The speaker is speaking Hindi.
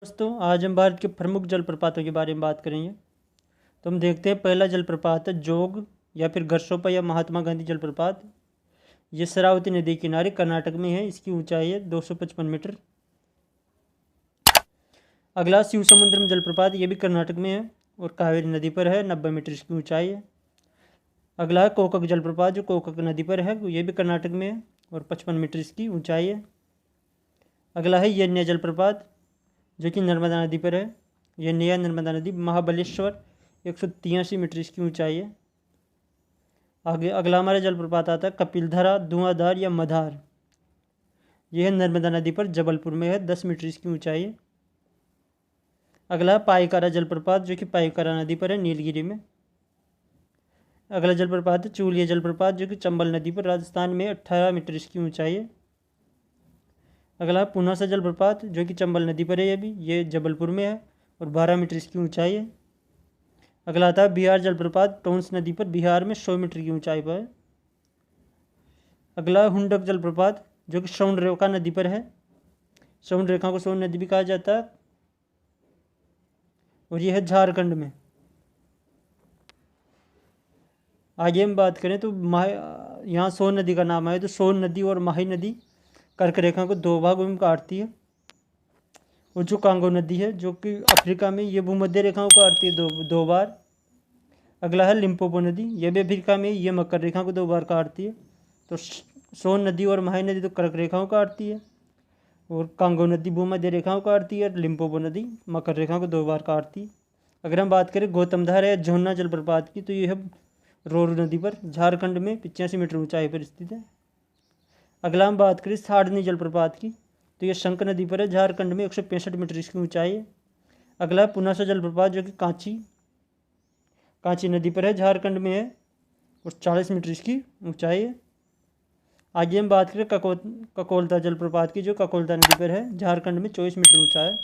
दोस्तों, आज हम भारत के प्रमुख जलप्रपातों के बारे में बात करेंगे। तो हम देखते हैं, पहला जलप्रपात है जोग या फिर घरसोपा या महात्मा गांधी जलप्रपात। ये शरावती नदी किनारे कर्नाटक में है। इसकी ऊंचाई है 255 मीटर। अगला शिव समुद्रम जलप्रपात, ये भी कर्नाटक में है और कावेरी नदी पर है। 90 मीटर इसकी ऊंचाई है। अगला है कोकक जलप्रपात, जो कोकक नदी पर है, ये भी कर्नाटक में है और 55 मीटर इसकी ऊंचाई है। अगला है यन्या जलप्रपात, जो कि नर्मदा नदी पर है। यह नया नर्मदा नदी, महाबलेश्वर, 183 मीटर इसकी ऊंचाई है। आगे अगला हमारा जलप्रपात आता है कपिलधारा, धुआंधार या मधार। यह नर्मदा नदी पर जबलपुर में है। 10 मीटर इसकी ऊंचाई है। अगला पाइकारा जलप्रपात, जो कि पाइकारा नदी पर है, नीलगिरी में। अगला जलप्रपात है चूलिया जलप्रपात, जो कि चंबल नदी पर, राजस्थान में, 18 मीटर इसकी ऊंचाई है। अगला पुनासा जलप्रपात, जो कि चंबल नदी पर है, ये जबलपुर में है और 12 मीटर इसकी ऊंचाई है। अगला आता है बिहार जलप्रपात, टोंस नदी पर, बिहार में, 100 मीटर की ऊंचाई पर है। अगला हुंडक जलप्रपात, जो कि स्वर्णरेखा नदी पर है। स्वर्णरेखा को स्वर्ण नदी भी कहा जाता है और यह है झारखंड में। आगे हम बात करें तो यहाँ सोन नदी का नाम आए तो सोन नदी और माही नदी कर्क रेखा को दो भागों में काटती है। और जो कांगो नदी है, जो कि अफ्रीका में, ये भूमध्य रेखा को काटती है दो बार। अगला है लिम्पोपो नदी, यह भी अफ्रीका में, ये मकर रेखा को 2 बार काटती है। तो सोन नदी और माही नदी तो कर्क रेखा को काटती है और कांगो नदी भूमध्य रेखा को काटती है। लिम्पोपो नदी मकर रेखा को 2 बार काटती है। अगर हम बात करें गौतमधार या झोना जलप्रपात की, तो यह रोरू नदी पर, झारखंड में, 85 मीटर ऊंचाई पर स्थित है। अगला हम बात करें साड़नी जलप्रपात की, तो यह शंख नदी पर है, झारखंड में, 165 मीटर इसकी ऊंचाई है। अगला पुनासा जलप्रपात, जो कि कांची नदी पर है, झारखंड में है और 40 मीटर इसकी ऊंचाई है। आगे हम बात करें ककोलता जलप्रपात की, जो ककोलता नदी पर है, झारखंड में, 24 मीटर ऊंचा है।